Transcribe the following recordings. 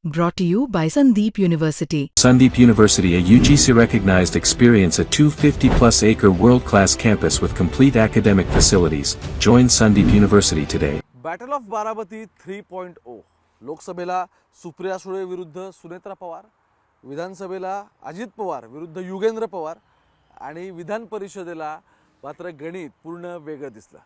Brought to you by Sandeep University. Sandeep University, a UGC-recognized experience, a 250-plus acre world-class campus with complete academic facilities. Join Sandeep University today. Battle of Baramati 3.0. लोकसभेला सुप्रिया सुळे विरुद्ध सुनेत्रा पवार, विधानसभेला अजित पवार विरुद्ध युगेंद्र पवार आणि विधान परिषदेला मात्र गणित पूर्ण वेगळं दिसलं.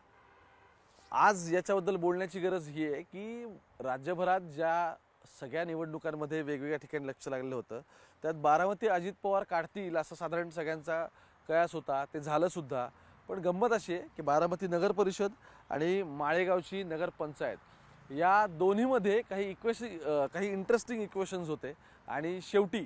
आज याच्याबद्दल बोलण्याची गरज ही आहे की राज्यभरात ज्या सगळ्या निवडणुकांमध्ये वेगवेगळ्या ठिकाणी लक्ष लागलं होतं, त्यात बारामती अजित पवार काढतील असा साधारण सगळ्यांचा कयास होता. ते झालं सुद्धा. पण गंमत अशी आहे की बारामती नगर परिषद आणि माळेगावची नगर पंचायत या दोन्हीमध्ये काही इंटरेस्टिंग इक्वेशन्स होते आणि शेवटी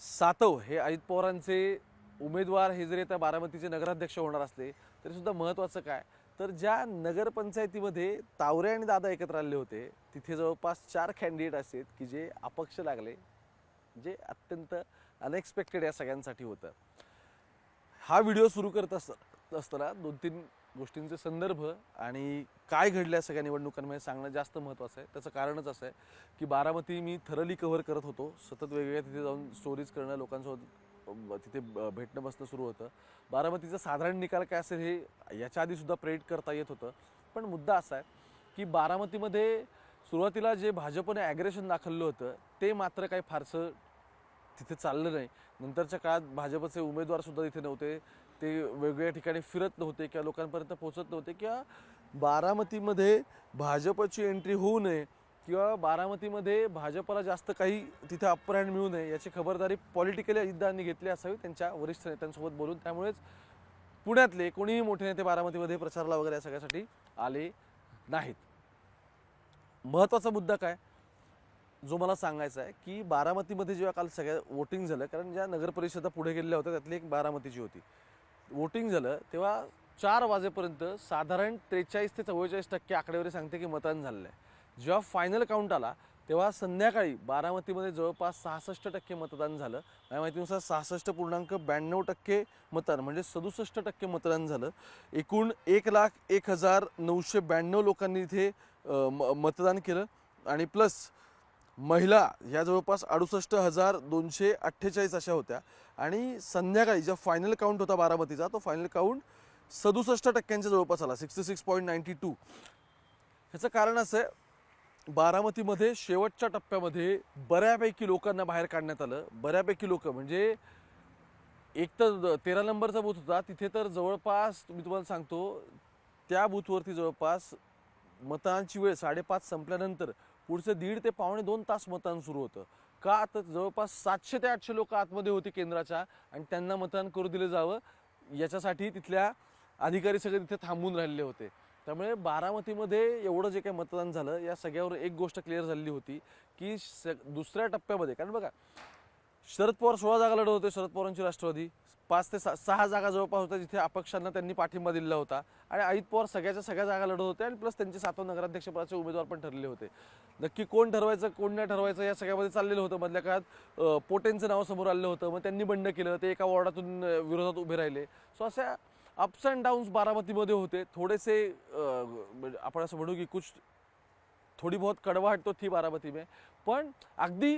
सातव हे अजित पवारांचे उमेदवार हे जरी आता बारामतीचे नगराध्यक्ष होणार असले तरी सुद्धा महत्त्वाचं काय तर ज्या नगरपंचायतीमध्ये तावरे आणि दादा एकत्र आले होते तिथे जवळपास 4 कॅन्डिडेट आहेत की जे अपक्ष लागले, जे अत्यंत अनएक्सपेक्टेड या सगळ्यांसाठी होतं. हा व्हिडिओ सुरू करत असताना 2-3 गोष्टींचे संदर्भ आणि काय घडलं सगळ्या निवडणुकांमध्ये सांगणं जास्त महत्त्वाचं आहे. त्याचं कारणच असं आहे की बारामती मी थरली कव्हर करत होतो. सतत वेगवेगळ्या तिथे जाऊन स्टोरीज करणं, लोकांसोबत तिथे भेटणं बसणं सुरू होतं. बारामतीचा साधारण निकाल काय असेल हे याच्या आधी सुद्धा प्रेडिक्ट करता येत होतं. पण मुद्दा असा आहे की बारामतीमध्ये सुरुवातीला जे भाजपने ॲग्रेशन दाखवलं होतं ते मात्र काही फारसं तिथे चाललं नाही. नंतरच्या काळात भाजपचे उमेदवार सुद्धा तिथे नव्हते. ते वेगवेगळ्या ठिकाणी फिरत नव्हते किंवा लोकांपर्यंत पोहोचत नव्हते किंवा बारामतीमध्ये भाजपची एंट्री होऊ नये किंवा बारामतीमध्ये भाजपला जास्त काही तिथे अपर हँड मिळू नये याची खबरदारी पॉलिटिकली अजितदादांनी घेतली असावी त्यांच्या वरिष्ठ नेत्यांसोबत बोलून. त्यामुळेच पुण्यातले कोणीही मोठे नेते बारामतीमध्ये प्रचाराला वगैरे या सगळ्यासाठी आले नाहीत. महत्त्वाचा मुद्दा काय जो मला सांगायचा आहे की बारामतीमध्ये जेव्हा काल सगळ्या वोटिंग झालं, कारण ज्या नगरपरिषदा पुढे गेलेल्या होत्या त्यातली एक बारामतीची होती, वोटिंग झालं तेव्हा 4 वाजेपर्यंत साधारण 43 ते 44% आकडेवारी सांगते की मतदान झालेलं आहे. जेव्हा फायनल काउंट आला तेव्हा संध्याकाळी बारामतीमध्ये जवळपास 66% मतदान झालं. माझ्या माहितीनुसार 66.92% मतदान म्हणजे 67% मतदान झालं. एकूण 1,01,992 लोकांनी इथे मतदान केलं आणि प्लस महिला ह्या जवळपास 68,248 अशा होत्या. आणि संध्याकाळी जो फायनल काउंट होता बारामतीचा तो फायनल काउंट 67% जवळपास आला, 66.92. ह्याचं कारण असं आहे बारामतीमध्ये शेवटच्या टप्प्यामध्ये बऱ्यापैकी लोकांना बाहेर काढण्यात आलं. बऱ्यापैकी लोक म्हणजे एक तर 13 नंबरचा बूथ होता तिथे तर जवळपास मी तुम्हाला सांगतो त्या बूथवरती जवळपास मतदानाची वेळ 5:30 संपल्यानंतर पुढचे 1.5 ते पावणे 2 तास मतदान सुरू होतं. का तर जवळपास 700 ते 800 लोक आतमध्ये होती केंद्राच्या आणि त्यांना मतदान करू दिलं जावं याच्यासाठी तिथल्या अधिकारी सगळे तिथे थांबून राहिलेले होते. त्यामुळे बारामतीमध्ये एवढं जे काही मतदान झालं या सगळ्यावर एक गोष्ट क्लिअर झालेली होती की दुसऱ्या टप्प्यामध्ये, कारण बघा शरद पवार 16 जागा लढवत होते, शरद पवारांची राष्ट्रवादी 5 ते 6 जागा जवळपास होत्या जिथे अपक्षांना त्यांनी पाठिंबा दिला होता आणि अजित पवार सगळ्या जागा लढवत होते आणि प्लस त्यांचे 7 नगराध्यक्षपदाचे उमेदवार पण ठरले होते. नक्की कोण ठरवायचं कोण नाही ठरवायचं या सगळ्यामध्ये चाललेलं होतं. मधल्या काळात पोटेंचं नाव समोर आलं होतं, मग त्यांनी बंड केलं, ते एका वॉर्डातून विरोधात उभे राहिले. सो अशा अप्स अँड डाऊन्स बारामतीमध्ये होते. थोडेसे आपण असं म्हणू की थोडी बहुत कड़वाहट तो थी बारामती में, पण अगदी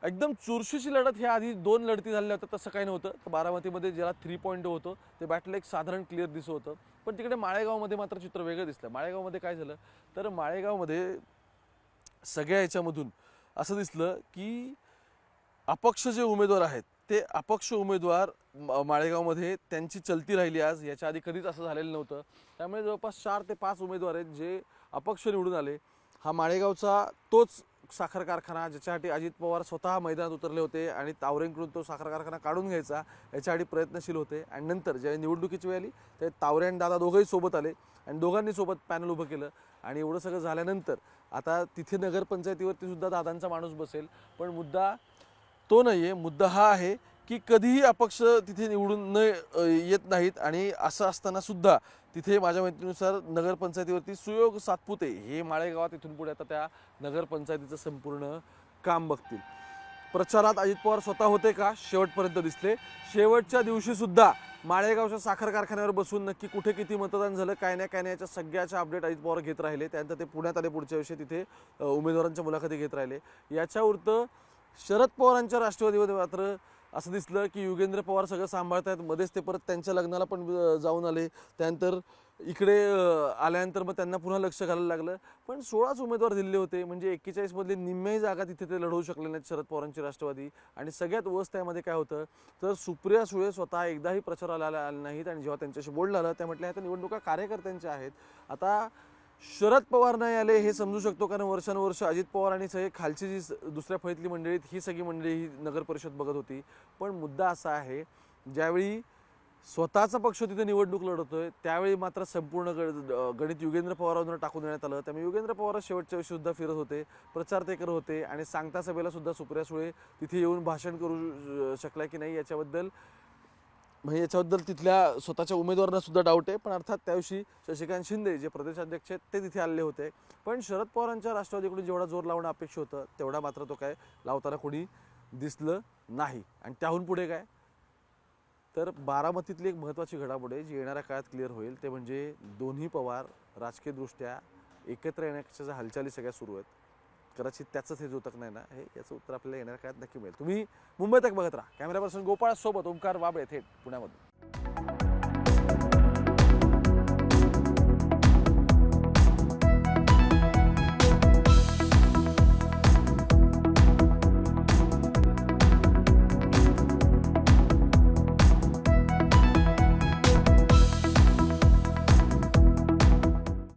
एकदम चुरशीची लढत ह्या आधी 2 लढती झालेल्या होत्या तसं काही नव्हतं. तर बारामतीमध्ये ज्याला 3.0 होतं ते बॅटल एक साधारण क्लिअर दिसत होतं. पण तिकडे माळेगावमध्ये मात्र चित्र वेगळं दिसलं. माळेगावमध्ये काय झालं तर माळेगावमध्ये सगळ्या ह्याच्यामधून असं दिसलं की अपक्ष जे उमेदवार आहेत ते अपक्ष उमेदवार माळेगावमध्ये त्यांची चलती राहिली आज. याच्या आधी कधीच असं झालेलं नव्हतं. त्यामुळे जवळपास 4 ते 5 उमेदवार आहेत जे अपक्ष निवडून आले. हा माळेगावचा तोच साखर कारखाना ज्याच्यासाठी अजित पवार स्वतः मैदानात उतरले होते आणि तावरेंकडून तो साखर कारखाना काढून घ्यायचा याच्यासाठी प्रयत्नशील होते. आणि नंतर ज्यावेळी निवडणुकीची वेळ आली ते तावरे आणि दादा दोघंही सोबत आले आणि दोघांनी सोबत पॅनल उभं केलं. आणि एवढं सगळं झाल्यानंतर आता तिथे नगरपंचायतीवरती सुद्धा दादांचा माणूस बसेल. पण मुद्दा तो नाही आहे. मुद्दा हा आहे की कधीही अपक्ष तिथे निवडून येत नाहीत आणि असं असताना सुद्धा तिथे माझ्या माहितीनुसार नगरपंचायतीवरती सुयोग सातपुते हे माळेगावात इथून पुढे आता त्या नगरपंचायतीचं संपूर्ण काम बघतील. प्रचारात अजित पवार स्वतः होते का शेवटपर्यंत दिसले. शेवटच्या दिवशी सुद्धा माळेगावच्या साखर कारखान्यावर बसून नक्की कुठे किती मतदान झालं काय नाही याच्या सगळ्याच्या अपडेट अजित पवार घेत राहिले. त्यानंतर ते पुण्यात आले, पुढच्या वर्षी तिथे उमेदवारांच्या मुलाखती घेत राहिले. याच्या उरत शरद पवारांच्या राष्ट्रवादीमध्ये मात्र असं दिसलं की युगेंद्र पवार सगळं सांभाळतायत. मध्येच ते परत त्यांच्या लग्नाला पण जाऊन आले. त्यानंतर इकडे आल्यानंतर मग त्यांना पुन्हा लक्ष घालायला लागलं. पण 16च उमेदवार दिले होते, म्हणजे 41 मधले निम्म्याही जागा तिथे ते लढवू शकले नाहीत शरद पवारांची राष्ट्रवादी. आणि सगळ्यात वर्स्ट त्यामध्ये काय होतं तर सुप्रिया सुळे स्वतः एकदाही प्रचाराला आल्या नाहीत. आणि जेव्हा त्यांच्याशी बोलणं आलं त्या म्हटल्या आता निवडणुका कार्यकर्त्यांच्या आहेत. आता शरद पवार नाही आले हे समजू शकतो, कारण वर्षानुवर्ष अजित पवार आणि सगळे खालची जी दुसऱ्या फळीतली मंडळी ही सगळी मंडळी ही नगर परिषद बघत होती. पण मुद्दा असा आहे ज्यावेळी स्वतःचा पक्ष तिथे निवडणूक लढवतोय त्यावेळी मात्र संपूर्ण गणित युगेंद्र पवारांवर टाकून देण्यात आलं. त्यामुळे युगेंद्र पवार शेवटच्या वेळी सुद्धा फिरत होते, प्रचार ते करत होते. आणि सांगता सभेला सुद्धा सुप्रिया सुळे तिथे येऊन भाषण करू शकल्या की नाही याच्याबद्दल तिथल्या स्वतःच्या उमेदवारांना सुद्धा डाऊट आहे. पण अर्थात त्याविषयी शशिकांत शिंदे जे प्रदेशाध्यक्ष आहेत ते तिथे आलेले होते. पण शरद पवारांच्या राष्ट्रवादीकडून जेवढा जोर लावणं अपेक्षित होतं तेवढा मात्र तो काय लावताना कोणी दिसलं नाही. आणि त्याहून पुढे काय तर बारामतीतली एक महत्त्वाची घडामोड आहे जी येणाऱ्या काळात क्लिअर होईल. ते म्हणजे दोन्ही पवार राजकीयदृष्ट्या एकत्र येण्याच्या ज्या हालचाली सगळ्या सुरू आहेत, कदाचित त्याचंच हे जोतक नाही ना, हे याचं उत्तर आपल्याला येणाऱ्या काळात नक्की मिळेल. तुम्ही मुंबई तक बघत राहा. कॅमेरा पर्सन गोपाळ सोबत ओमकार वाबळे थेट पुण्यामधून.